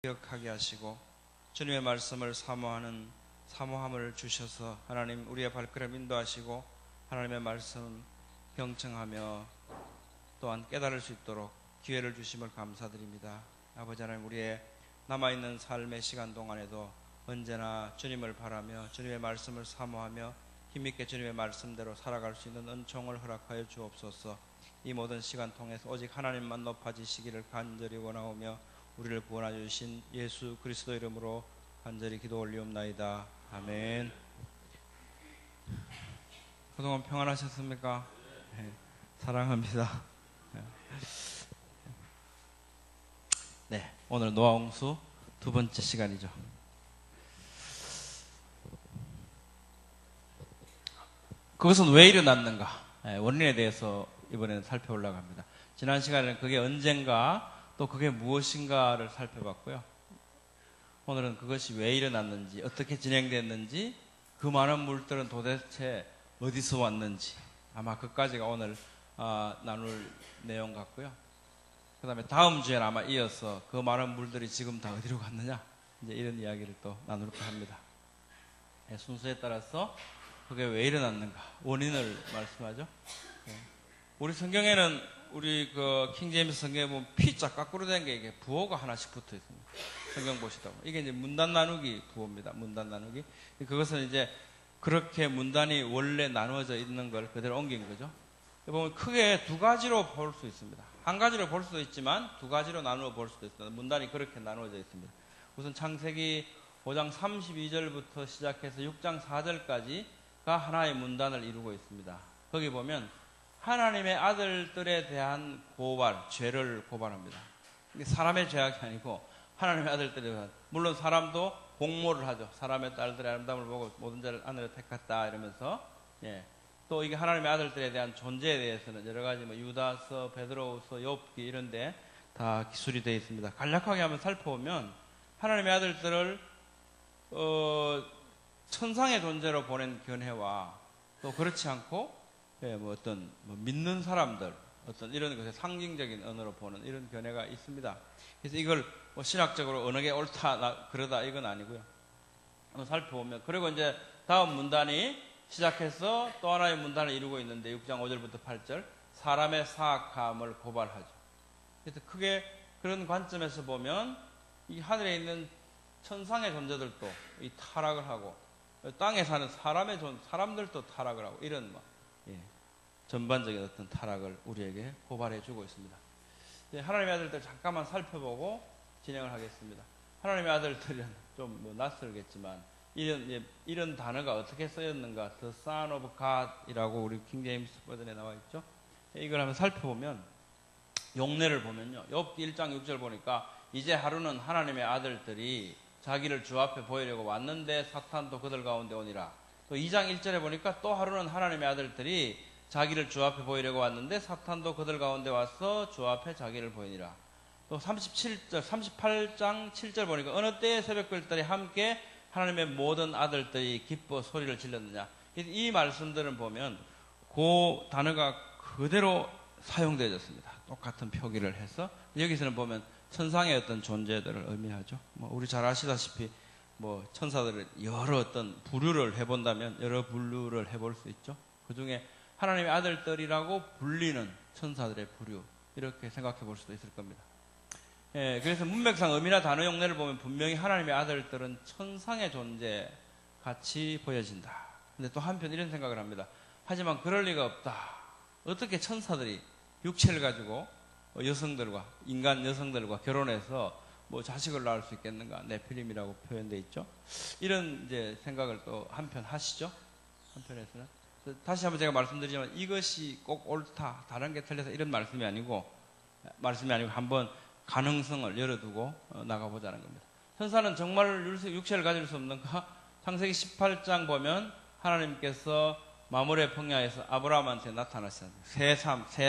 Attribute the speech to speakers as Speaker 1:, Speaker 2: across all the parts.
Speaker 1: 기억하게 하시고 주님의 말씀을 사모하는 사모함을 주셔서 하나님 우리의 발걸음 인도하시고 하나님의 말씀 경청하며 또한 깨달을 수 있도록 기회를 주심을 감사드립니다. 아버지 하나님, 우리의 남아있는 삶의 시간 동안에도 언제나 주님을 바라며 주님의 말씀을 사모하며 힘있게 주님의 말씀대로 살아갈 수 있는 은총을 허락하여 주옵소서. 이 모든 시간 통해서 오직 하나님만 높아지시기를 간절히 원하오며 우리를 구원하여 주신 예수 그리스도 이름으로 간절히 기도 올리옵나이다. 아멘. 그동안 평안하셨습니까? 네, 사랑합니다. 네, 오늘 노아홍수 두 번째 시간이죠. 그것은 왜 일어났는가? 원인에 대해서 이번에는 살펴보려고 합니다. 지난 시간에는 그게 언젠가 또 그게 무엇인가를 살펴봤고요. 오늘은 그것이 왜 일어났는지, 어떻게 진행됐는지, 그 많은 물들은 도대체 어디서 왔는지, 아마 그까지가 오늘 나눌 내용 같고요. 그 다음에 다음 주에는 아마 이어서 그 많은 물들이 지금 다 어디로 갔느냐, 이제 이런 이야기를 또 나눌까 합니다. 순서에 따라서 그게 왜 일어났는가, 원인을 말씀하죠. 우리 성경에는 우리 그 킹제임스 성경에 보면 P자 거꾸로 된 게 이게 부호가 하나씩 붙어 있습니다. 성경 보시다 보면 이게 이제 문단 나누기 부호입니다. 문단 나누기. 그것은 이제 그렇게 문단이 원래 나누어져 있는 걸 그대로 옮긴 거죠. 보면 크게 두 가지로 볼 수 있습니다. 한 가지로 볼 수도 있지만 두 가지로 나누어 볼 수도 있습니다. 문단이 그렇게 나누어져 있습니다. 우선 창세기 5장 32절부터 시작해서 6장 4절까지가 하나의 문단을 이루고 있습니다. 거기 보면 하나님의 아들들에 대한 고발, 죄를 고발합니다. 이게 사람의 죄악이 아니고 하나님의 아들들에 대한, 물론 사람도 공모를 하죠. 사람의 딸들의 아름다움을 보고 모든 자를 아내로 택했다 이러면서, 또 이게 하나님의 아들들에 대한 존재에 대해서는 여러 가지 뭐 유다서, 베드로후서, 욥기 이런데 다 기술이 되어 있습니다. 간략하게 한번 살펴보면 하나님의 아들들을 천상의 존재로 보낸 견해와 또 그렇지 않고 믿는 사람들, 어떤 이런 것의 상징적인 언어로 보는 이런 견해가 있습니다. 그래서 이걸 신학적으로 어느 게 옳다, 그러다 이건 아니고요. 한번 살펴보면, 그리고 이제 다음 문단이 시작해서 또 하나의 문단을 이루고 있는데 6장 5절부터 8절, 사람의 사악함을 고발하죠. 그래서 크게 그런 관점에서 보면 이 하늘에 있는 천상의 존재들도 이 타락을 하고 땅에 사는 사람들도 타락을 하고 이런 전반적인 어떤 타락을 우리에게 고발해 주고 있습니다. 하나님의 아들들 잠깐만 살펴보고 진행을 하겠습니다. 하나님의 아들들은 좀 낯설겠지만 이런 단어가 어떻게 쓰였는가, The Son of God이라고 우리 킹제임스 버전에 나와 있죠. 이걸 한번 살펴보면 용례를 보면요, 욥기 1장 6절 보니까 이제 하루는 하나님의 아들들이 자기를 주 앞에 보이려고 왔는데 사탄도 그들 가운데 오니라. 또 2장 1절에 보니까 또 하루는 하나님의 아들들이 자기를 주 앞에 보이려고 왔는데 사탄도 그들 가운데 와서 주 앞에 자기를 보이니라. 또 38장 7절 보니까 어느 때에 새벽별들이 함께 하나님의 모든 아들들이 기뻐 소리를 질렀느냐. 이 말씀들은 보면 그 단어가 그대로 사용되어졌습니다. 똑같은 표기를 해서 여기서는 보면 천상의 어떤 존재들을 의미하죠. 우리 잘 아시다시피 천사들을 여러 어떤 부류를 해본다면 여러 분류를 해볼 수 있죠. 그 중에 하나님의 아들들이라고 불리는 천사들의 부류, 이렇게 생각해 볼 수도 있을 겁니다. 그래서 문맥상 의미나 단어 용례를 보면 분명히 하나님의 아들들은 천상의 존재 같이 보여진다. 근데 또 한편 이런 생각을 합니다. 하지만 그럴 리가 없다. 어떻게 천사들이 육체를 가지고 여성들과, 인간 여성들과 결혼해서 자식을 낳을 수 있겠는가? 네피림이라고 표현되어 있죠. 이런 이제 생각을 또 한편 하시죠. 한편에서는. 다시 한번 제가 말씀드리지만 이것이 꼭 옳다, 다른 게 틀려서 이런 말씀이 아니고 한번 가능성을 열어두고 나가보자는 겁니다. 천사는 정말 육체를 가질 수 없는가? 창세기 18장 보면 하나님께서 마므레 평야에서 아브라함한테 나타나셨습니다. 세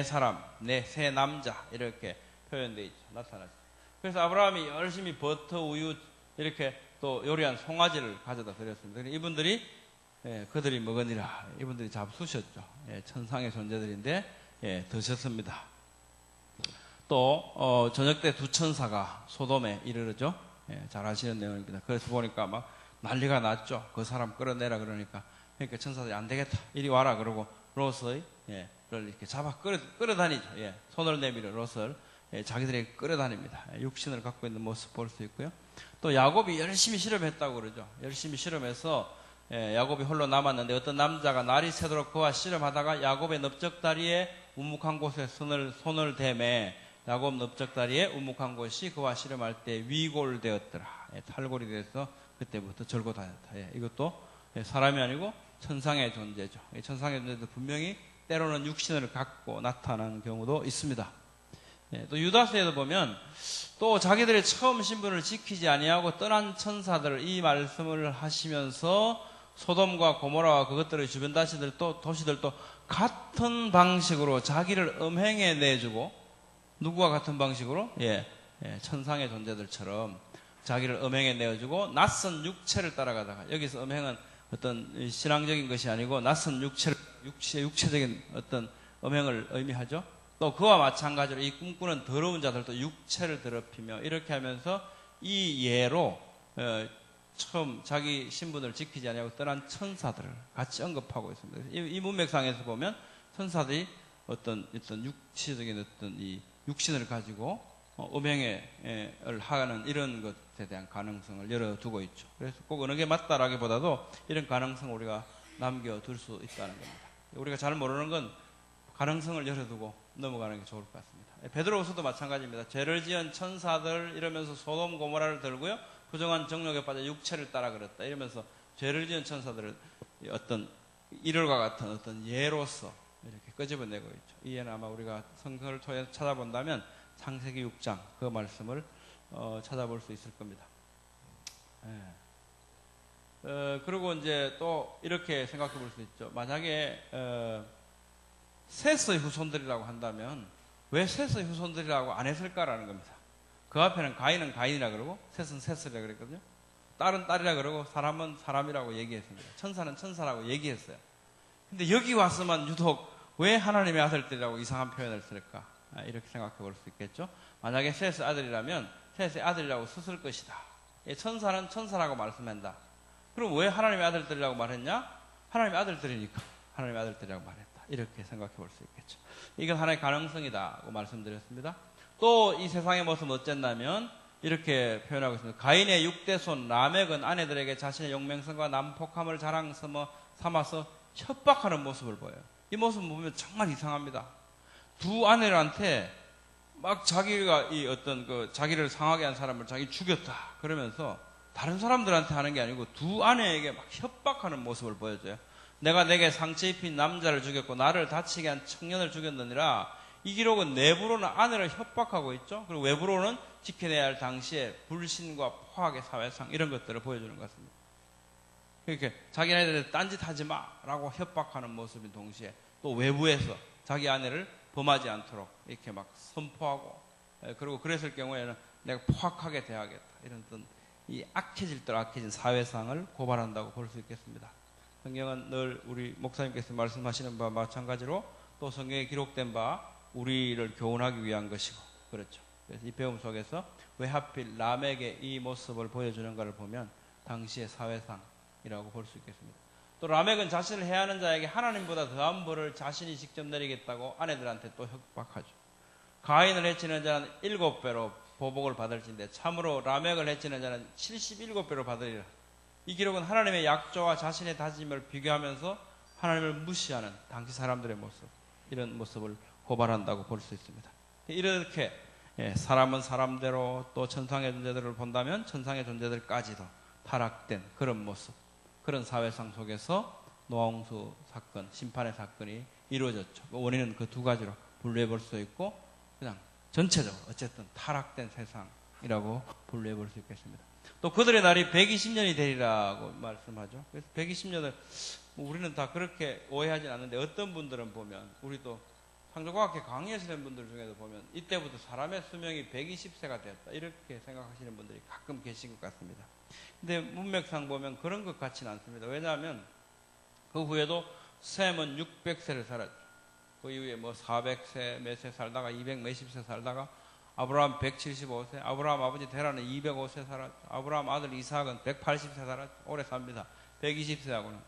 Speaker 1: 사람, 세 남자 이렇게 표현되어 있죠. 나타나셨습니다. 그래서 아브라함이 열심히 버터, 우유 이렇게 또 요리한 송아지를 가져다 드렸습니다. 이분들이 그들이 먹으니라. 이분들이 잡수셨죠. 천상의 존재들인데 드셨습니다. 또 저녁 때 두 천사가 소돔에 이르르죠. 잘 아시는 내용입니다. 그래서 보니까 막 난리가 났죠. 그 사람 끌어내라 그러니까 천사들이 안 되겠다. 이리 와라 그러고 롯을 이렇게 잡아 끌어다니죠. 손을 내밀어 롯을 자기들에게 끌어다닙니다. 육신을 갖고 있는 모습 볼 수 있고요. 또 야곱이 열심히 실험했다고 그러죠. 열심히 실험해서 야곱이 홀로 남았는데 어떤 남자가 날이 새도록 그와 씨름하다가 야곱의 넓적다리에 우묵한 곳에 손을 대매 야곱 넓적다리에 우묵한 곳이 그와 씨름할 때 위골되었더라. 탈골이 돼서 그때부터 절고 다녔다. 이것도 사람이 아니고 천상의 존재죠. 천상의 존재도 분명히 때로는 육신을 갖고 나타나는 경우도 있습니다. 또 유다서에도 보면 또 자기들의 처음 신분을 지키지 아니하고 떠난 천사들 이 말씀을 하시면서 소돔과 고모라와 그것들의 주변 도시들도 같은 방식으로 자기를 음행해 내주고 누구와 같은 방식으로? 천상의 존재들처럼 자기를 음행해 내어주고 낯선 육체를 따라가다가 여기서 음행은 어떤 신앙적인 것이 아니고 낯선 육체적인 어떤 음행을 의미하죠. 또 그와 마찬가지로 이 꿈꾸는 더러운 자들도 육체를 더럽히며 이렇게 하면서 이 예로 처음 자기 신분을 지키지 않냐고 떠난 천사들을 같이 언급하고 있습니다. 이 문맥상에서 보면 천사들이 어떤 육체적인 어떤 이 육신을 가지고 음행을 하는 이런 것에 대한 가능성을 열어두고 있죠. 그래서 꼭 어느 게 맞다라기보다도 이런 가능성을 우리가 남겨둘 수 있다는 겁니다. 우리가 잘 모르는 건 가능성을 열어두고 넘어가는 게 좋을 것 같습니다. 베드로후서도 마찬가지입니다. 죄를 지은 천사들 이러면서 소돔 고모라를 들고요. 부정한 정욕에 빠져 육체를 따라 그랬다. 이러면서 죄를 지은 천사들을 어떤 이럴과 같은 어떤 예로서 이렇게 끄집어내고 있죠. 이 예는 아마 우리가 성경을 통해서 찾아본다면 창세기 6장 그 말씀을 찾아볼 수 있을 겁니다. 그리고 이제 또 이렇게 생각해 볼 수 있죠. 만약에 셋의 후손들이라고 한다면 왜 셋의 후손들이라고 안 했을까라는 겁니다. 그 앞에는 가인은 가인이라 그러고 셋은 셋이라 그랬거든요. 딸은 딸이라 그러고 사람은 사람이라고 얘기했습니다. 천사는 천사라고 얘기했어요. 근데 여기 와서만 유독 왜 하나님의 아들들이라고 이상한 표현을 쓸까? 이렇게 생각해 볼 수 있겠죠. 만약에 셋의 아들이라면 셋의 아들이라고 썼을 것이다. 천사는 천사라고 말씀한다. 그럼 왜 하나님의 아들들이라고 말했냐? 하나님의 아들들이니까 하나님의 아들들이라고 말했다. 이렇게 생각해 볼 수 있겠죠. 이건 하나의 가능성이다고 말씀드렸습니다. 또 이 세상의 모습은 어쨌냐면 이렇게 표현하고 있습니다. 가인의 6대손 라멕은 아내들에게 자신의 용맹성과 난폭함을 자랑 삼아서 협박하는 모습을 보여요. 이 모습을 보면 정말 이상합니다. 두 아내들한테 막 자기가 자기를 상하게 한 사람을 자기 죽였다 그러면서 다른 사람들한테 하는 게 아니고 두 아내에게 막 협박하는 모습을 보여줘요. 내가 내게 상처 입힌 남자를 죽였고 나를 다치게 한 청년을 죽였느니라. 이 기록은 내부로는 아내를 협박하고 있죠. 그리고 외부로는 지켜내야 할 당시의 불신과 포악의 사회상 이런 것들을 보여주는 것 같습니다. 이렇게 자기 아내들한테 딴짓하지 마라고 협박하는 모습인 동시에 또 외부에서 자기 아내를 범하지 않도록 이렇게 막 선포하고 그리고 그랬을 경우에는 내가 포악하게 대하겠다. 이런 어떤 이 악해진 사회상을 고발한다고 볼 수 있겠습니다. 성경은 늘 우리 목사님께서 말씀하시는 바와 마찬가지로 또 성경에 기록된 바 우리를 교훈하기 위한 것이고 그렇죠. 그래서 이 배움 속에서 왜 하필 라멕의 이 모습을 보여주는가를 보면 당시의 사회상이라고 볼 수 있겠습니다. 또 라멕은 자신을 해하는 자에게 하나님보다 더한 벌을 자신이 직접 내리겠다고 아내들한테 또 협박하죠. 가인을 해치는 자는 7배로 보복을 받을진데 참으로 라멕을 해치는 자는 77배로 받으리라. 이 기록은 하나님의 약조와 자신의 다짐을 비교하면서 하나님을 무시하는 당시 사람들의 모습, 이런 모습을 고발한다고 볼 수 있습니다. 이렇게 사람은 사람대로 또 천상의 존재들을 본다면 천상의 존재들까지도 타락된 그런 모습, 그런 사회상 속에서 노아홍수 사건, 심판의 사건이 이루어졌죠. 원인은 그 두 가지로 분류해 볼 수 있고 그냥 전체적으로 어쨌든 타락된 세상이라고 분류해 볼 수 있겠습니다. 또 그들의 날이 120년이 되리라고 말씀하죠. 그래서 120년을 우리는 다 그렇게 오해하진 않는데 어떤 분들은 보면 우리도 창조과학회 강의하시는 분들 중에도 보면 이때부터 사람의 수명이 120세가 되었다 이렇게 생각하시는 분들이 가끔 계신 것 같습니다. 근데 문맥상 보면 그런 것 같지는 않습니다. 왜냐하면 그 후에도 셈은 600세를 살았죠. 그 이후에 뭐 400세 몇 세 살다가 200 몇십 세 살다가 아브라함 175세, 아브라함 아버지 데라는 205세 살았죠. 아브라함 아들 이삭은 180세 살았죠. 오래 삽니다. 120세하고는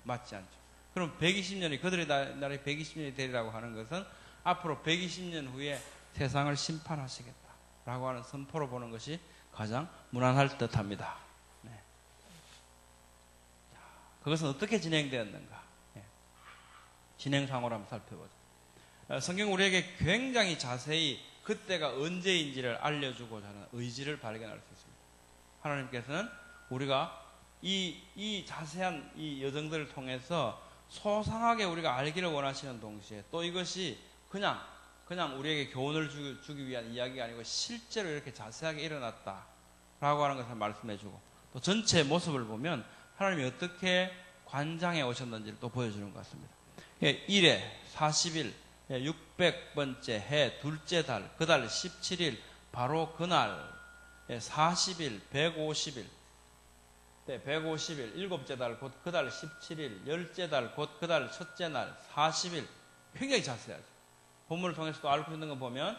Speaker 1: 맞지 않죠. 그럼 120년이 그들의 나라에 120년이 되리라고 하는 것은 앞으로 120년 후에 세상을 심판하시겠다라고 하는 선포로 보는 것이 가장 무난할 듯합니다. 그것은 어떻게 진행되었는가? 진행상으로 한번 살펴보죠. 성경 우리에게 굉장히 자세히 그때가 언제인지를 알려주고자 하는 의지를 발견할 수 있습니다. 하나님께서는 우리가 이 자세한 이 여정들을 통해서 소상하게 우리가 알기를 원하시는 동시에 또 이것이 그냥 우리에게 교훈을 주기 위한 이야기가 아니고 실제로 이렇게 자세하게 일어났다라고 하는 것을 말씀해주고 또 전체 모습을 보면 하나님이 어떻게 관장해 오셨는지를 또 보여주는 것 같습니다. 1회 40일 600번째 해 둘째 달 그 달 17일 바로 그날 40일 150일 150일 일곱째 달 곧 그 달 17일 열째 달 곧 그 달 첫째 날 40일 굉장히 자세하죠. 본문을 통해서 또 알 수 있는 거 보면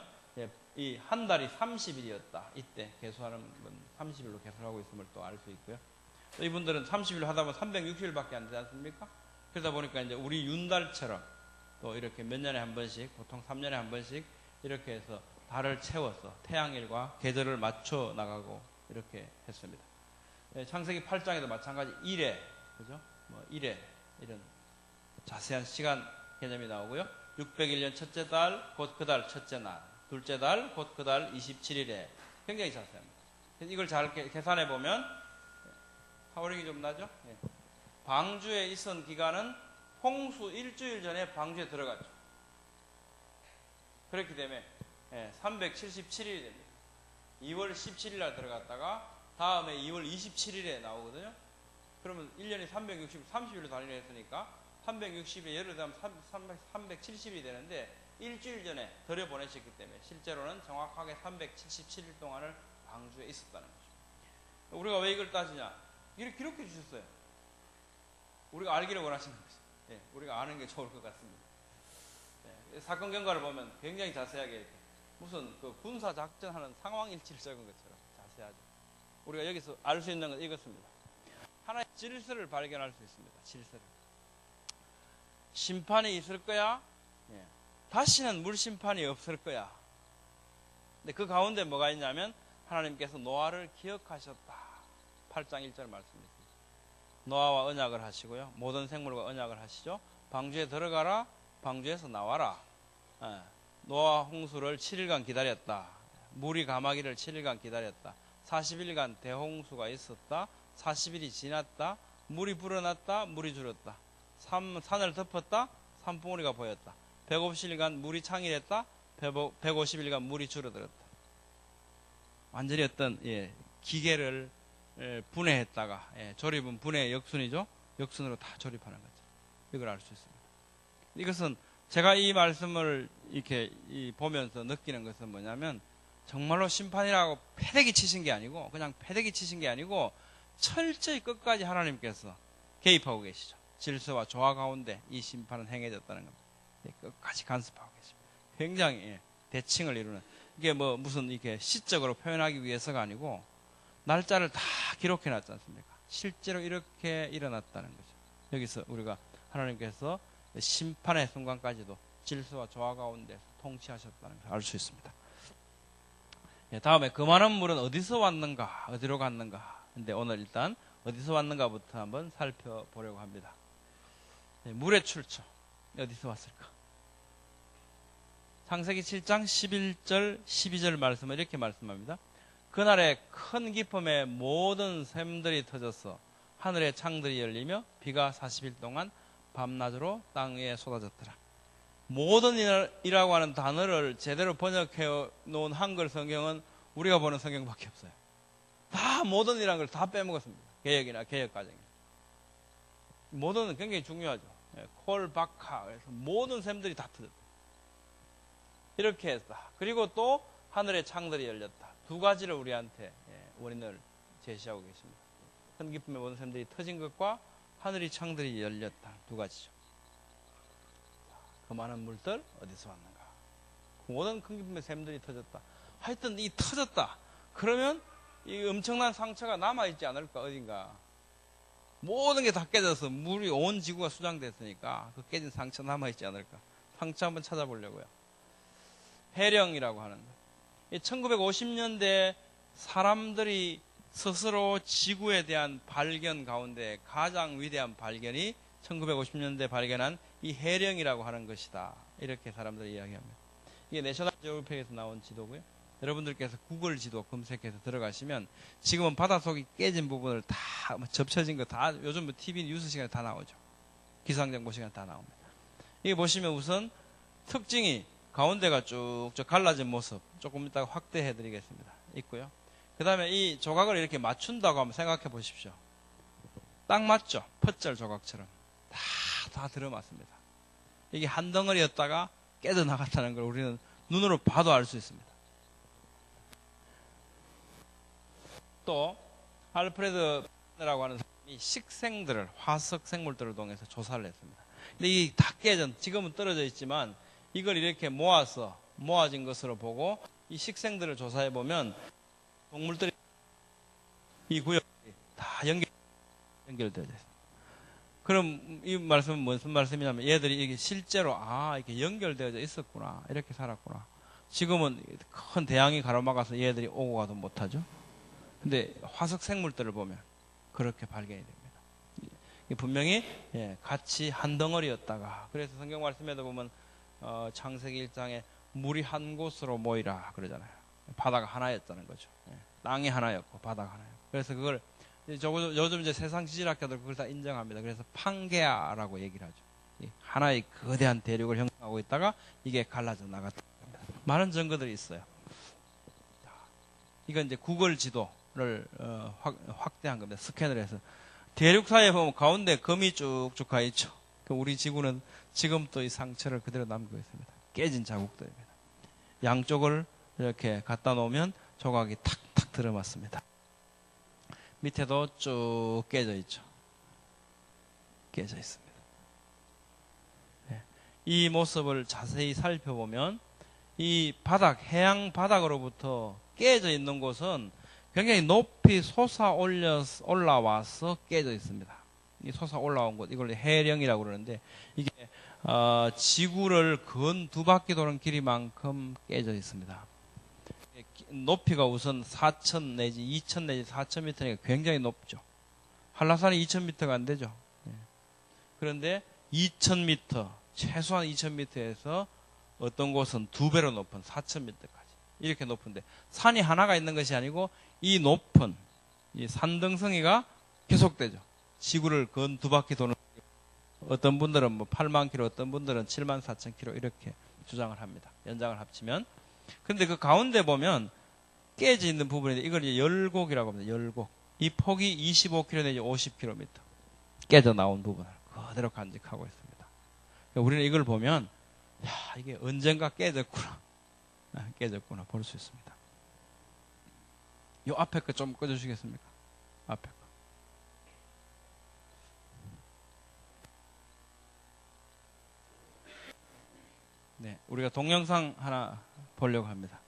Speaker 1: 이 한 달이 30일이었다. 이때 계수하는 건 30일로 계산하고 있음을 또 알 수 있고요. 또 이분들은 30일 하다 보면 360일밖에 안 되지 않습니까? 그러다 보니까 이제 우리 윤달처럼 또 이렇게 몇 년에 한 번씩, 보통 3년에 한 번씩 이렇게 해서 달을 채워서 태양일과 계절을 맞춰 나가고 이렇게 했습니다. 창세기 8장에도 마찬가지 1회, 그죠? 1회, 이런 자세한 시간 개념이 나오고요. 601년 첫째 달, 곧 그 달 첫째 날, 둘째 달, 곧 그 달 27일에 굉장히 자세합니다. 이걸 잘 계산해 보면 파워링이 좀 나죠? 방주에 있은 기간은 홍수 일주일 전에 방주에 들어갔죠. 그렇기 때문에 377일이 됩니다. 2월 17일 날 들어갔다가 다음에 2월 27일에 나오거든요. 그러면 1년이 30일로 달리려 했으니까 360일에 예를 들면 370일이 되는데 일주일 전에 들여보내셨기 때문에 실제로는 정확하게 377일 동안을 방주에 있었다는 거죠. 우리가 왜 이걸 따지냐? 이렇게 기록해 주셨어요. 우리가 알기를 원하시는 거죠. 우리가 아는 게 좋을 것 같습니다. 사건 경과를 보면 굉장히 자세하게 이렇게 무슨 그 군사 작전하는 상황 일지를 적은 것처럼 자세하죠. 우리가 여기서 알 수 있는 건 이것입니다. 하나의 질서를 발견할 수 있습니다. 질서를. 심판이 있을 거야. 다시는 물심판이 없을 거야. 근데 그 가운데 뭐가 있냐면 하나님께서 노아를 기억하셨다. 8장 1절 말씀입니다. 노아와 언약을 하시고요. 모든 생물과 언약을 하시죠. 방주에 들어가라. 방주에서 나와라. 노아 홍수를 7일간 기다렸다. 물이 감하기를 7일간 기다렸다. 40일간 대홍수가 있었다. 40일이 지났다. 물이 불어났다. 물이 줄었다. 산을 덮었다. 산봉우리가 보였다. 150일간 물이 창일했다. 150일간 물이 줄어들었다. 완전히 어떤 기계를 분해했다가 조립은 분해의 역순이죠. 역순으로 다 조립하는 거죠. 이걸 알 수 있습니다. 이것은 제가 이 말씀을 이렇게 보면서 느끼는 것은 뭐냐면 정말로 심판이라고 패대기 치신 게 아니고 그냥 패대기 치신 게 아니고 철저히 끝까지 하나님께서 개입하고 계시죠. 질서와 조화 가운데 이 심판은 행해졌다는 겁니다. 끝까지 간섭하고 계십니다. 굉장히 대칭을 이루는 이게 뭐 무슨 이렇게 시적으로 표현하기 위해서가 아니고 날짜를 다 기록해 놨지 않습니까? 실제로 이렇게 일어났다는 거죠. 여기서 우리가 하나님께서 심판의 순간까지도 질서와 조화 가운데 통치하셨다는 것을 알 수 있습니다. 다음에 그 많은 물은 어디서 왔는가, 어디로 갔는가. 근데 오늘 일단 어디서 왔는가부터 한번 살펴보려고 합니다. 물의 출처 어디서 왔을까? 창세기 7장 11절 12절 말씀을 이렇게 말씀합니다. 그날에 큰 기쁨에 모든 샘들이 터져서 하늘의 창들이 열리며 비가 40일 동안 밤낮으로 땅 위에 쏟아졌더라. 모든이라고 하는 단어를 제대로 번역해 놓은 한글 성경은 우리가 보는 성경밖에 없어요. 다 모든이라는 걸 다 빼먹었습니다. 개혁이나 개혁 과정에. 모든은 굉장히 중요하죠. 콜바카 그래서 모든 샘들이 다 터졌다. 이렇게 했다. 그리고 또 하늘의 창들이 열렸다. 두 가지를 우리한테 원인을 제시하고 계십니다. 큰 기쁨의 모든 샘들이 터진 것과 하늘의 창들이 열렸다. 두 가지죠. 그 많은 물들 어디서 왔는가? 그 모든 큰 기쁨의 샘들이 터졌다. 하여튼 이 터졌다. 그러면 이 엄청난 상처가 남아있지 않을까, 어딘가. 모든 게 다 깨져서 물이 온 지구가 수장됐으니까 그 깨진 상처 남아있지 않을까. 상처 한번 찾아보려고요. 해령이라고 하는 거. 1950년대 사람들이 스스로 지구에 대한 발견 가운데 가장 위대한 발견이 1950년대 발견한 이 해령이라고 하는 것이다. 이렇게 사람들이 이야기합니다. 이게 내셔널 지오그래픽에서 나온 지도고요. 여러분들께서 구글 지도 검색해서 들어가시면 지금은 바닷속이 깨진 부분을 다 접쳐진 거 다 요즘 TV 뉴스 시간에 다 나오죠. 기상정보 시간에 다 나옵니다. 이게 보시면 우선 특징이 가운데가 쭉쭉 갈라진 모습 조금 이따가 확대해 드리겠습니다. 있고요. 그 다음에 이 조각을 이렇게 맞춘다고 한번 생각해 보십시오. 딱 맞죠? 퍼즐 조각처럼 다 들어맞습니다. 이게 한 덩어리였다가 깨져 나갔다는 걸 우리는 눈으로 봐도 알 수 있습니다. 또 알프레드라고 하는 사람이 식생들을 화석 생물들을 통해서 조사를 했습니다. 근데 이 다 깨진 지금은 떨어져 있지만 이걸 이렇게 모아진 것으로 보고 이 식생들을 조사해 보면 동물들이 이 구역이 다 연결되어 있습니다. 그럼 이 말씀은 무슨 말씀이냐면 얘들이 이게 실제로 이렇게 연결되어져 있었구나, 이렇게 살았구나. 지금은 큰 대양이 가로막아서 얘들이 오고 가도 못하죠. 근데 화석 생물들을 보면 그렇게 발견이 됩니다. 분명히 같이 한 덩어리였다가, 그래서 성경 말씀에도 보면 창세기 1장에 물이 한 곳으로 모이라 그러잖아요. 바다가 하나였다는 거죠. 땅이 하나였고 바다가 하나였고. 그래서 그걸 요즘 이제 세상 지질학자들 그걸 다 인정합니다. 그래서 판게아라고 얘기를 하죠. 하나의 거대한 대륙을 형성하고 있다가 이게 갈라져 나갔다. 많은 증거들이 있어요. 이건 이제 구글 지도를 확대한 겁니다. 스캔을 해서 대륙 사이에 보면 가운데 금이 쭉쭉 가 있죠. 우리 지구는 지금 또 이 상처를 그대로 남기고 있습니다. 깨진 자국들입니다. 양쪽을 이렇게 갖다 놓으면 조각이 탁탁 들어맞습니다. 밑에도 쭉 깨져 있죠. 깨져 있습니다. 이 모습을 자세히 살펴보면 이 바닥, 해양 바닥으로부터 깨져 있는 곳은 굉장히 높이 올라와서 깨져 있습니다. 이 솟아 올라온 곳, 이걸 해령이라고 그러는데 이게 지구를 근 2바퀴 도는 길이만큼 깨져 있습니다. 높이가 우선 4,000 내지 2,000 내지 4,000m니까 굉장히 높죠. 한라산이 2,000m가 안 되죠. 그런데 2,000m, 최소한 2,000m에서 어떤 곳은 2배로 높은 4,000m까지 이렇게 높은데 산이 하나가 있는 것이 아니고 이 높은 이 산등성이가 계속되죠. 지구를 근 2바퀴 도는, 어떤 분들은 뭐 8만 킬로, 어떤 분들은 7만 4천 킬로 이렇게 주장을 합니다. 연장을 합치면. 근데 그 가운데 보면 깨져 있는 부분인데 이걸 이제 열곡이라고 합니다. 열곡. 이 폭이 25km 내지 50km 깨져 나온 부분을 그대로 간직하고 있습니다. 그러니까 우리는 이걸 보면 이게 언젠가 깨졌구나. 깨졌구나 볼 수 있습니다. 요 앞에 거 좀 꺼주시겠습니까? 앞에 거. 네, 우리가 동영상 하나 보려고 합니다.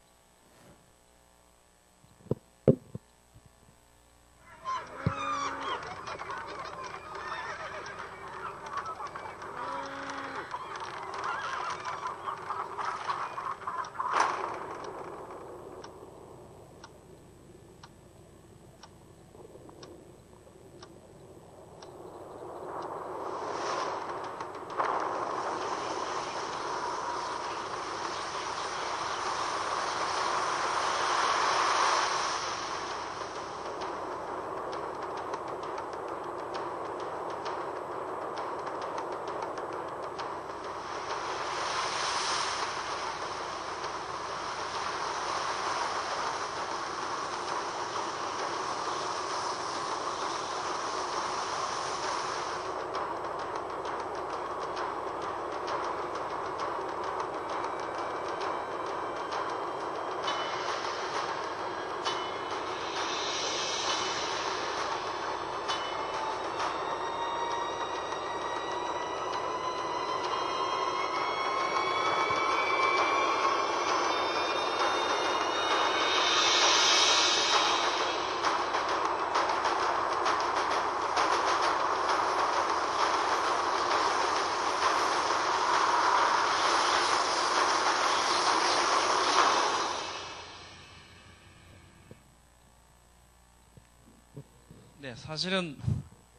Speaker 1: 네, 사실은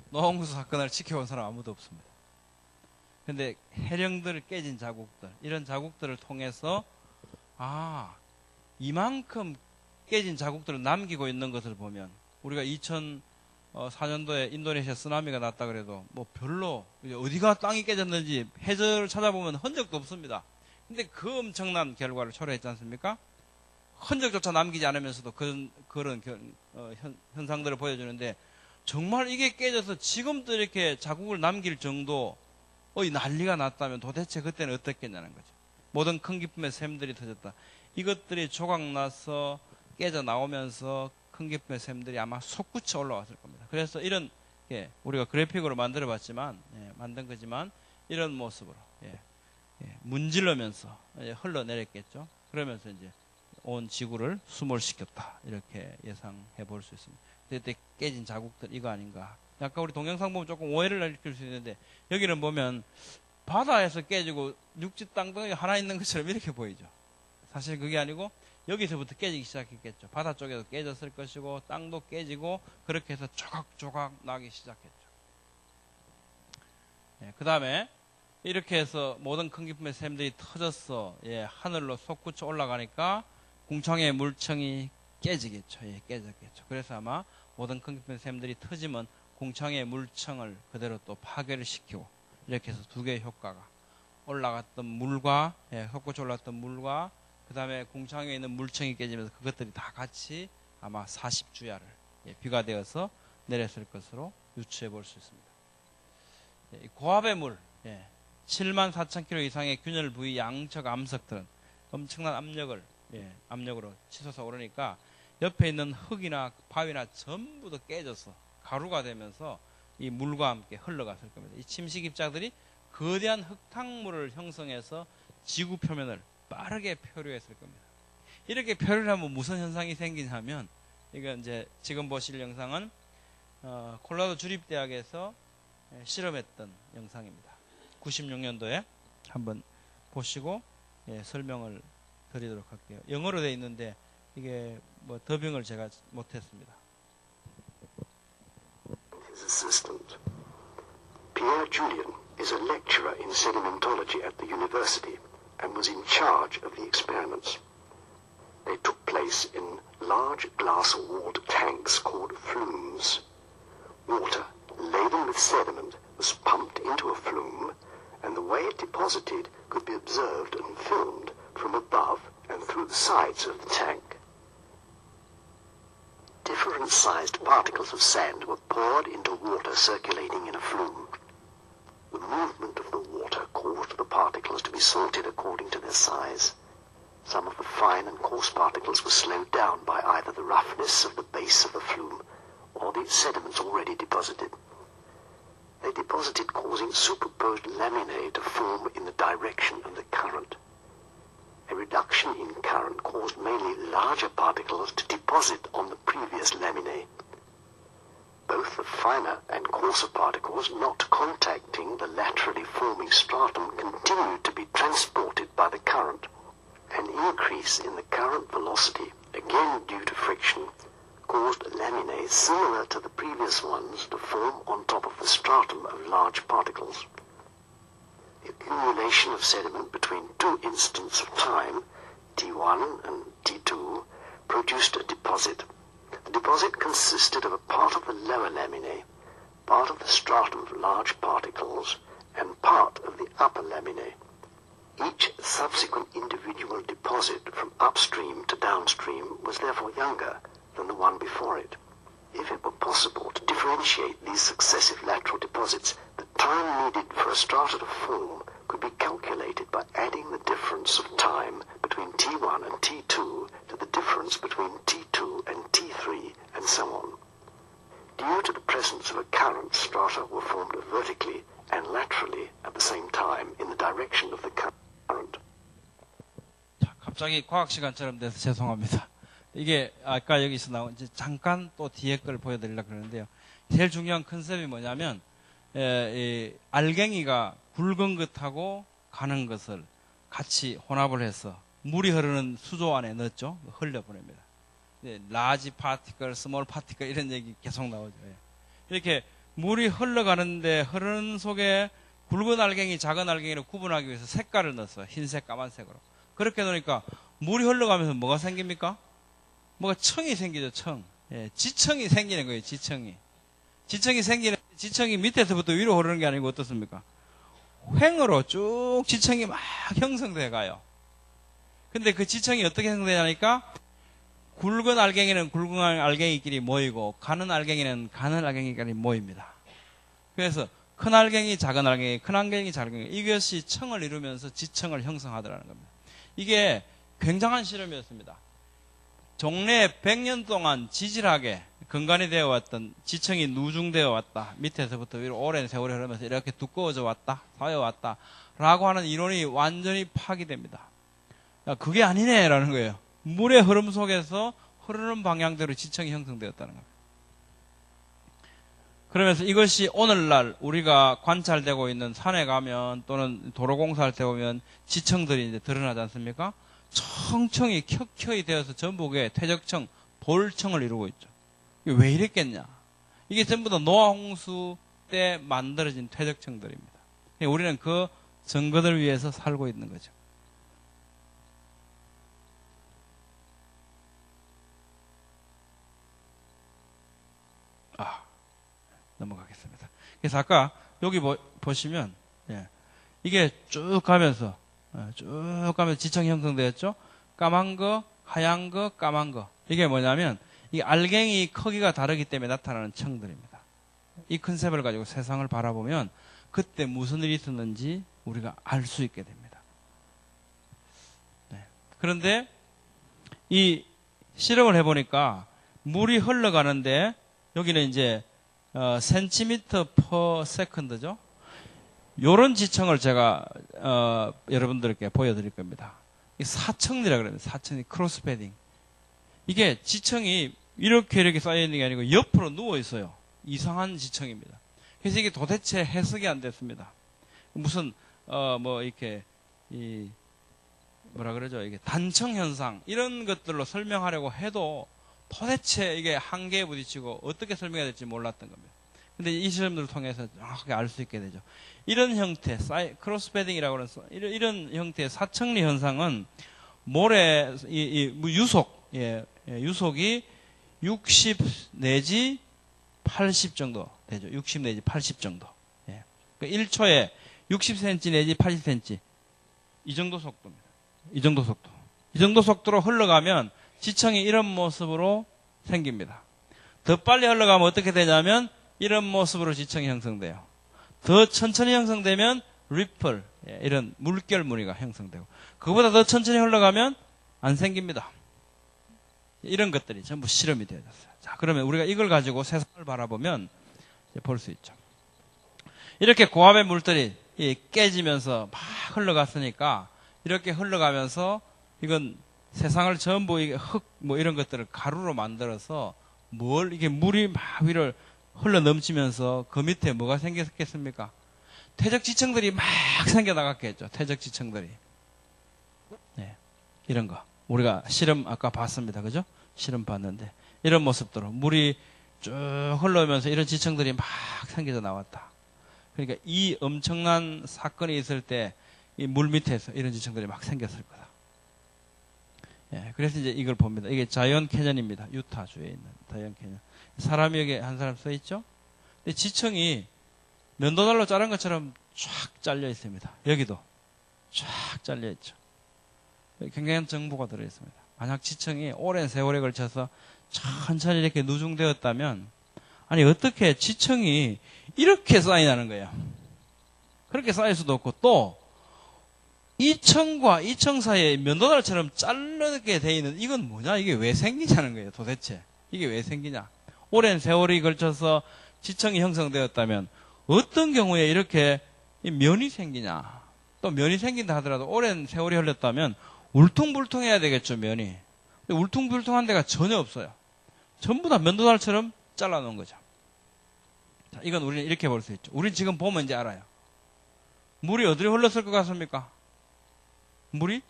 Speaker 1: 노홍수 사건을 지켜본 사람 아무도 없습니다. 근데 해령들 깨진 자국들, 이런 자국들을 통해서 이만큼 깨진 자국들을 남기고 있는 것을 보면, 우리가 2004년도에 인도네시아 쓰나미가 났다 그래도 뭐 별로 어디가 땅이 깨졌는지 해저를 찾아보면 흔적도 없습니다. 근데 그 엄청난 결과를 초래했지 않습니까? 흔적조차 남기지 않으면서도 그런 현상들을 보여주는데, 정말 이게 깨져서 지금도 이렇게 자국을 남길 정도의 난리가 났다면 도대체 그때는 어떻겠냐는 거죠. 모든 큰 기쁨의 샘들이 터졌다. 이것들이 조각나서 깨져 나오면서 큰 기쁨의 샘들이 아마 솟구쳐 올라왔을 겁니다. 그래서 이런, 우리가 그래픽으로 만들어 봤지만, 만든 거지만, 이런 모습으로, 문질러면서 흘러내렸겠죠. 그러면서 이제 온 지구를 수몰시켰다. 이렇게 예상해 볼 수 있습니다. 그때 깨진 자국들, 이거 아닌가. 약간 우리 동영상 보면 조금 오해를 일으킬 수 있는데, 여기는 보면 바다에서 깨지고 육지 땅덩이 하나 있는 것처럼 이렇게 보이죠. 사실 그게 아니고 여기서부터 깨지기 시작했겠죠. 바다 쪽에도 깨졌을 것이고 땅도 깨지고 그렇게 해서 조각조각 나기 시작했죠. 그 다음에 이렇게 해서 모든 큰 기쁨의 샘들이 터져서 하늘로 솟구쳐 올라가니까 궁창의 물청이 깨지겠죠. 깨졌겠죠. 그래서 아마 모든 큰 기쁨의 샘들이 터지면 궁창의 물청을 그대로 또 파괴를 시키고, 이렇게 해서 두 개의 효과가, 올라갔던 물과, 솟구쳐 올라갔던 물과 그 다음에 궁창에 있는 물청이 깨지면서 그것들이 다 같이 아마 40주야를 비가 되어서 내렸을 것으로 유추해 볼 수 있습니다. 고압의 물, 74,000km 이상의 균열 부위 양적 암석들은 엄청난 압력으로 치솟아 오르니까 옆에 있는 흙이나 바위나 전부 다 깨져서 가루가 되면서 이 물과 함께 흘러갔을 겁니다. 이 침식 입자들이 거대한 흙탕물을 형성해서 지구 표면을 빠르게 표류했을 겁니다. 이렇게 표류를 하면 무슨 현상이 생기냐면, 이건 이제 지금 보실 영상은 콜로라도 주립대학에서 실험했던 영상입니다. 96년도에 한번 보시고 설명을 드리도록 할게요. 영어로 되어 있는데 이게 뭐 더빙을 제가 못했습니다.
Speaker 2: His assistant. Pierre Julien is a lecturer in sedimentology at the university and was in charge of the experiments. They took place in large glass-walled tanks called flumes. Water laden with sediment was pumped into a flume, and the way it deposited could be observed and filmed from above and through the sides of the tank. Different-sized particles of sand were poured into water circulating in a flume. The movement of the water caused the particles to be sorted according to their size. Some of the fine and coarse particles were slowed down by either the roughness of the base of the flume or the sediments already deposited. They deposited, causing superposed laminae to form in the direction of the current. A reduction in current caused mainly larger particles to deposit on the previous laminae. Both the finer and coarser particles not contacting the laterally forming stratum continued to be transported by the current. An increase in the current velocity, again due to friction, caused laminae similar to the previous ones to form on top of the stratum of large particles. The accumulation of sediment between two instants of time, T1 and T2, produced a deposit. The deposit consisted of a part of the lower laminae, part of the stratum of large particles, and part of the upper laminae. Each subsequent individual deposit from upstream to downstream was therefore younger than the one before it. If it were possible to differentiate these successive lateral deposits, the time needed for a strata to form could be calculated by adding the difference of time between T1 and T2 to the difference between T2 and T3, and so on. Due to the presence of a current, strata were formed vertically and laterally at the same time in the direction of the current.
Speaker 1: 자, 갑자기 과학 시간처럼 돼서 죄송합니다. 이게 아까 여기서 나온 이제 잠깐 또 뒤에 걸 보여드리려고 그러는데요. 제일 중요한 컨셉이 뭐냐면 이 알갱이가 굵은 것하고 가는 것을 같이 혼합을 해서 물이 흐르는 수조 안에 넣었죠. 흘려보냅니다. 라지 파티클, 스몰 파티클 이런 얘기 계속 나오죠. 이렇게 물이 흘러가는데 흐르는 속에 굵은 알갱이, 작은 알갱이를 구분하기 위해서 색깔을 넣었어요. 흰색, 까만색으로. 그렇게 놓으니까 물이 흘러가면서 뭐가 생깁니까? 뭐가 청이 생기죠, 청. 예, 지청이 생기는 거예요, 지청이. 지청이 밑에서부터 위로 흐르는 게 아니고 어떻습니까? 횡으로 쭉 지청이 막 형성돼 가요. 근데 그 지청이 어떻게 형성되냐니까 굵은 알갱이는 굵은 알갱이끼리 모이고 가는 알갱이는 가는 알갱이끼리 모입니다. 그래서 큰 알갱이, 작은 알갱이, 큰 알갱이, 작은 알갱이 이것이 청을 이루면서 지청을 형성하더라는 겁니다. 이게 굉장한 실험이었습니다. 종래 100년 동안 지질하게 근간이 되어 왔던 지청이 누중되어 왔다. 밑에서부터 위로 오랜 세월이 흐르면서 이렇게 두꺼워져 왔다. 쌓여 왔다. 라고 하는 이론이 완전히 파기됩니다. 야, 그게 아니네라는 거예요. 물의 흐름 속에서 흐르는 방향대로 지청이 형성되었다는 겁니다. 그러면서 이것이 오늘날 우리가 관찰되고 있는 산에 가면 또는 도로공사할 때 보면 지청들이 이제 드러나지 않습니까? 청청이 켜켜이 되어서 전국에 퇴적청, 볼청을 이루고 있죠. 이게 왜 이랬겠냐? 이게 전부 다 노아홍수 때 만들어진 퇴적청들입니다. 우리는 그 증거들 위해서 살고 있는 거죠. 넘어가겠습니다. 그래서 아까 여기 보시면 이게 쭉 가면서 지청이 형성되었죠. 까만 거, 하얀 거, 까만 거. 이게 뭐냐면 이 알갱이 크기가 다르기 때문에 나타나는 청들입니다. 이 컨셉을 가지고 세상을 바라보면 그때 무슨 일이 있었는지 우리가 알 수 있게 됩니다. 그런데 이 실험을 해보니까 물이 흘러가는데 여기는 이제 센티미터 퍼 세컨드죠. 요런 지청을 제가 여러분들께 보여드릴 겁니다. 이 사청이라 그래요. 사청이 크로스 패딩. 이게 지청이 이렇게 쌓여 있는 게 아니고 옆으로 누워 있어요. 이상한 지청입니다. 그래서 이게 도대체 해석이 안 됐습니다. 무슨 이렇게 뭐라 그러죠? 이게 단청 현상 이런 것들로 설명하려고 해도 도대체 이게 한계에 부딪히고 어떻게 설명해야 될지 몰랐던 겁니다. 근데 이 실험들을 통해서 정확하게 알 수 있게 되죠. 이런 형태, 크로스 패딩이라고 해서 이런 형태의 사청리 현상은 모래, 유속이 60 내지 80 정도 되죠. 60 내지 80 정도. 예. 그러니까 1초에 60cm 내지 80cm. 이 정도 속도입니다. 이 정도 속도. 이 정도 속도로 흘러가면 지청이 이런 모습으로 생깁니다. 더 빨리 흘러가면 어떻게 되냐면 이런 모습으로 지청이 형성돼요. 더 천천히 형성되면 리플, 이런 물결 무늬가 형성되고 그보다 더 천천히 흘러가면 안 생깁니다. 이런 것들이 전부 실험이 되어졌어요. 자, 그러면 우리가 이걸 가지고 세상을 바라보면 볼 수 있죠. 이렇게 고압의 물들이 깨지면서 막 흘러갔으니까 이렇게 흘러가면서 이건 세상을 전부 흙 이런 것들을 가루로 만들어서 이게 물이 막 위를 흘러 넘치면서 그 밑에 뭐가 생겼겠습니까? 퇴적지청들이 막 생겨나갔겠죠. 퇴적지청들이. 네, 이런 거. 우리가 실험 아까 봤습니다. 그죠? 실험 봤는데 이런 모습대로 물이 쭉 흘러오면서 이런 지청들이 막 생겨져 나왔다. 그러니까 이 엄청난 사건이 있을 때 이 물 밑에서 이런 지청들이 막 생겼을 거다. 예, 그래서 이제 이걸 봅니다. 이게 자이언 캐년입니다. 유타주에 있는 자이언 캐년. 사람이 여기 한 사람 써 있죠? 근데 지청이 면도날로 자른 것처럼 쫙 잘려 있습니다. 여기도 쫙 잘려 있죠. 굉장한 정보가 들어 있습니다. 만약 지청이 오랜 세월에 걸쳐서 천천히 이렇게 누중되었다면, 아니 어떻게 지청이 이렇게 쌓이냐는 거예요. 그렇게 쌓일 수도 없고, 또 이 청과 이 청 사이에 면도날처럼 자르게 돼 있는 이건 뭐냐? 이게 왜 생기냐는 거예요. 도대체 이게 왜 생기냐? 오랜 세월이 걸쳐서 지청이 형성되었다면 어떤 경우에 이렇게 면이 생기냐? 또 면이 생긴다 하더라도 오랜 세월이 흘렀다면 울퉁불퉁해야 되겠죠, 면이. 근데 울퉁불퉁한 데가 전혀 없어요. 전부 다 면도날처럼 잘라놓은 거죠. 자, 이건 우리는 이렇게 볼 수 있죠. 우리 지금 보면 이제 알아요. 물이 어디로 흘렀을 것 같습니까? 물이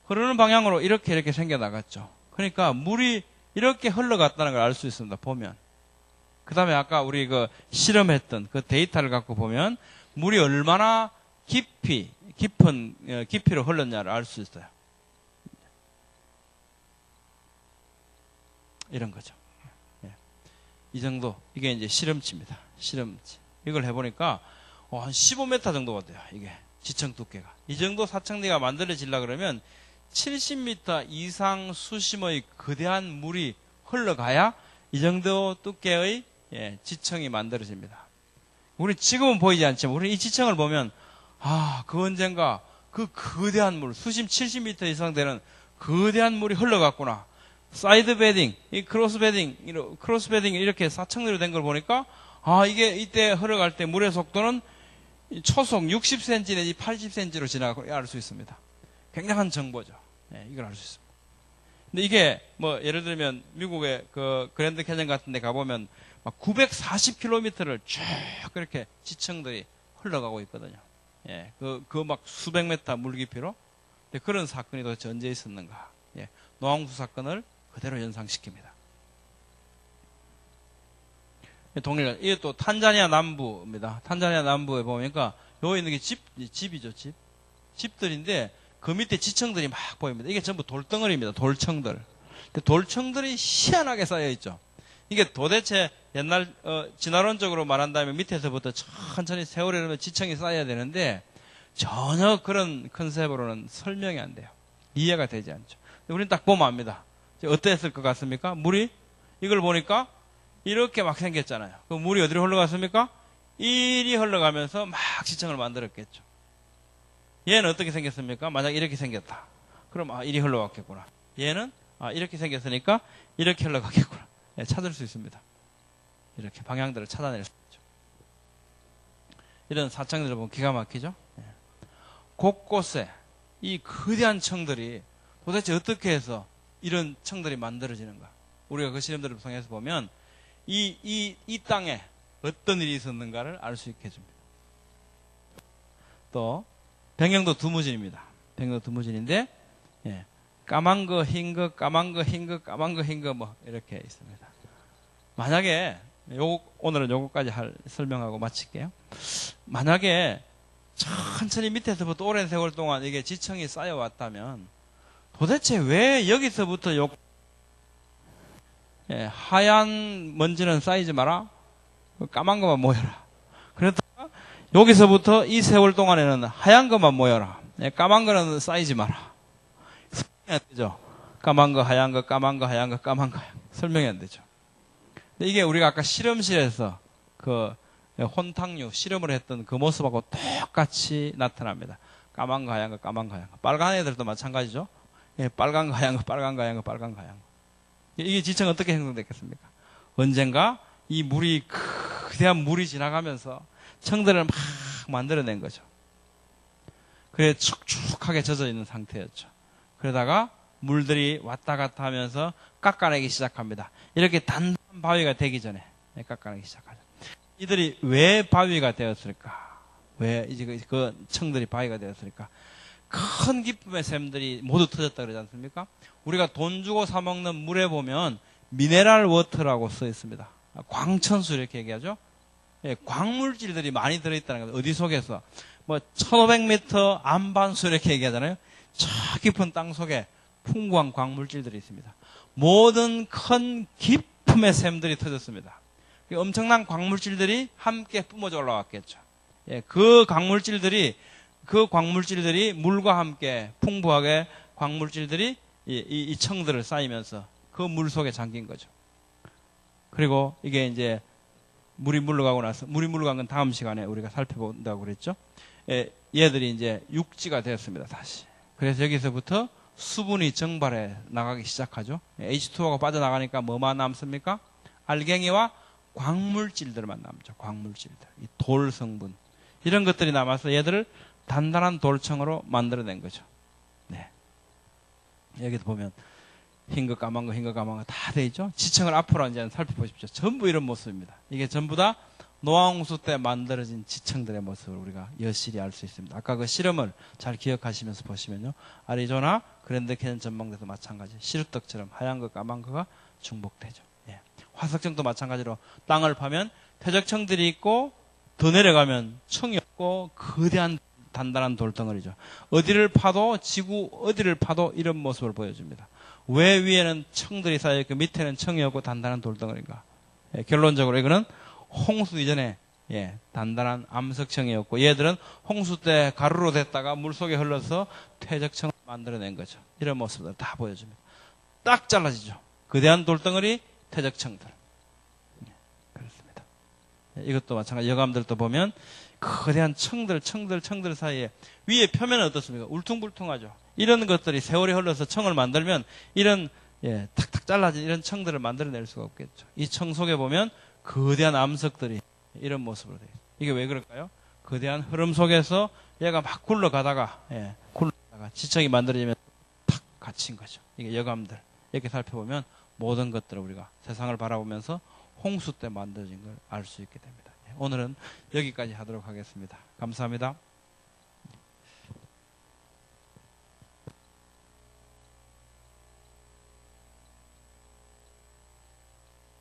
Speaker 1: 흐르는 방향으로 이렇게 생겨나갔죠. 그러니까 물이 이렇게 흘러갔다는 걸 알 수 있습니다. 보면. 그 다음에 아까 우리 그 실험했던 그 데이터를 갖고 보면 물이 얼마나 깊이로 흘렀냐를 알 수 있어요. 이런 거죠. 예. 이 정도, 이게 이제 실험치입니다. 실험치. 이걸 해보니까, 한 15m 정도가 돼요. 이게. 지층 두께가. 이 정도 사청리가 만들어지려 그러면 70m 이상 수심의 거대한 물이 흘러가야 이 정도 두께의 지층이 만들어집니다. 우리 지금은 보이지 않지만, 우리 이 지층을 보면, 그 언젠가 그 거대한 물, 수심 70m 이상 되는 거대한 물이 흘러갔구나. 사이드 베딩, 이 크로스 베딩 이렇게 사청리로 된 걸 보니까, 이게 이때 흘러갈 때 물의 속도는 초속 60cm 내지 80cm로 지나가고 알 수 있습니다. 굉장한 정보죠. 이걸 알 수 있습니다. 근데 이게 뭐 예를 들면 미국의 그 그랜드 캐년 같은 데 가보면 막 940km를 쭉 그렇게 지층들이 흘러가고 있거든요. 그 막 수백 메타 물 깊이로. 그런 사건이 도대체 언제 있었는가. 노항수 사건을 그대로 연상시킵니다. 동일한, 이게 또 탄자니아 남부입니다. 탄자니아 남부에 보니까, 여기 있는 게 집이죠, 집. 집들인데, 그 밑에 지층들이 막 보입니다. 이게 전부 돌덩어리입니다, 돌청들. 돌청들이 희한하게 쌓여있죠. 이게 도대체 옛날, 진화론적으로 말한다면 밑에서부터 천천히 세월이 흐르면 지층이 쌓여야 되는데, 전혀 그런 컨셉으로는 설명이 안 돼요. 이해가 되지 않죠. 우리는 딱 보면 압니다. 어땠을 것 같습니까? 물이? 이걸 보니까 이렇게 막 생겼잖아요. 그 물이 어디로 흘러갔습니까? 이리 흘러가면서 막 지층을 만들었겠죠. 얘는 어떻게 생겼습니까? 만약 이렇게 생겼다. 그럼 이리 흘러갔겠구나. 얘는 이렇게 생겼으니까 이렇게 흘러갔겠구나. 찾을 수 있습니다. 이렇게 방향들을 찾아낼 수 있죠. 이런 사청들을 보면 기가 막히죠. 곳곳에 이 거대한 청들이 도대체 어떻게 해서 이런 청들이 만들어지는가. 우리가 그 실험들을 통해서 보면 이 땅에 어떤 일이 있었는가를 알 수 있게 해줍니다. 또 백령도 두무진입니다. 백령도 두무진인데 까만 거, 흰 거, 까만 거, 흰 거, 까만 거, 흰 거 뭐 이렇게 있습니다. 만약에 오늘은 요거까지 설명하고 마칠게요. 만약에 천천히 밑에서부터 오랜 세월 동안 이게 지층이 쌓여왔다면 도대체 왜 여기서부터 하얀 먼지는 쌓이지 마라. 까만 것만 모여라. 그러다가 여기서부터 이 세월 동안에는 하얀 것만 모여라. 까만 거는 쌓이지 마라. 설명이 안 되죠. 까만 거, 하얀 거, 까만 거, 하얀 거, 까만 거, 하얀 거. 설명이 안 되죠. 근데 이게 우리가 아까 실험실에서 그 혼탕류 실험을 했던 그 모습하고 똑같이 나타납니다. 까만 거, 하얀 거, 까만 거, 하얀 거. 빨간 애들도 마찬가지죠. 빨간 거, 하얀 거, 빨간 거, 하얀 거, 빨간 거, 하얀 거. 이게 지층 어떻게 형성됐겠습니까? 언젠가 이 물이, 거대한 물이 지나가면서 청들을 막 만들어낸 거죠. 그래 축축하게 젖어 있는 상태였죠. 그러다가 물들이 왔다 갔다 하면서 깎아내기 시작합니다. 이렇게 단단한 바위가 되기 전에 깎아내기 시작하죠. 이들이 왜 바위가 되었을까? 왜 이제 그 청들이 바위가 되었을까? 큰 기쁨의 샘들이 모두 터졌다 그러지 않습니까? 우리가 돈 주고 사 먹는 물에 보면 미네랄 워터라고 써 있습니다. 광천수 이렇게 얘기하죠. 광물질들이 많이 들어있다는 겁니다. 어디 속에서 뭐 1500m 안반수 이렇게 얘기하잖아요. 저 깊은 땅 속에 풍부한 광물질들이 있습니다. 모든 큰 기품의 샘들이 터졌습니다. 엄청난 광물질들이 함께 뿜어져 올라왔겠죠. 그 광물질들이 물과 함께 풍부하게 광물질들이 이 청들을 쌓이면서 그 물 속에 잠긴 거죠. 그리고 이게 이제 물이 물러가고 나서, 물이 물러간 건 다음 시간에 우리가 살펴본다고 그랬죠. 얘들이 이제 육지가 되었습니다, 다시. 그래서 여기서부터 수분이 증발해 나가기 시작하죠. H2O가 빠져나가니까 뭐만 남습니까? 알갱이와 광물질들만 남죠. 광물질들. 이 돌 성분. 이런 것들이 남아서 얘들을 단단한 돌청으로 만들어낸 거죠. 여기도 보면 흰 거, 까만 거, 흰 거, 까만 거 다 돼 있죠. 지층을 앞으로 이제 살펴보십시오. 전부 이런 모습입니다. 이게 전부 다 노아홍수 때 만들어진 지층들의 모습을 우리가 여실히 알 수 있습니다. 아까 그 실험을 잘 기억하시면서 보시면요. 아리조나 그랜드 캐년 전망대도 마찬가지. 시루떡처럼 하얀 거, 까만 거가 중복되죠. 예. 화석청도 마찬가지로 땅을 파면 퇴적청들이 있고 더 내려가면 청이 없고 거대한 단단한 돌덩어리죠. 어디를 파도 지구 어디를 파도 이런 모습을 보여줍니다. 왜 위에는 청들이 쌓여있고 밑에는 청이 없고 단단한 돌덩어리인가? 예, 결론적으로 이거는 홍수 이전에 예, 단단한 암석청이었고 얘들은 홍수 때 가루로 됐다가 물속에 흘러서 퇴적청을 만들어낸 거죠. 이런 모습을 다 보여줍니다. 딱 잘라지죠. 거대한 돌덩어리, 퇴적청들. 예, 그렇습니다. 예, 이것도 마찬가지. 여감들도 보면 거대한 청들 사이에 위에 표면은 어떻습니까? 울퉁불퉁하죠. 이런 것들이 세월이 흘러서 청을 만들면 이런 예, 탁탁 잘라진 이런 청들을 만들어낼 수가 없겠죠. 이 청 속에 보면 거대한 암석들이 이런 모습으로 돼요. 이게 왜 그럴까요? 거대한 흐름 속에서 얘가 막 굴러가다가 지청이 만들어지면 탁 갇힌 거죠. 이게 여감들. 이렇게 살펴보면 모든 것들을 우리가 세상을 바라보면서 홍수 때 만들어진 걸 알 수 있게 됩니다. 오늘은 여기까지 하도록 하겠습니다. 감사합니다.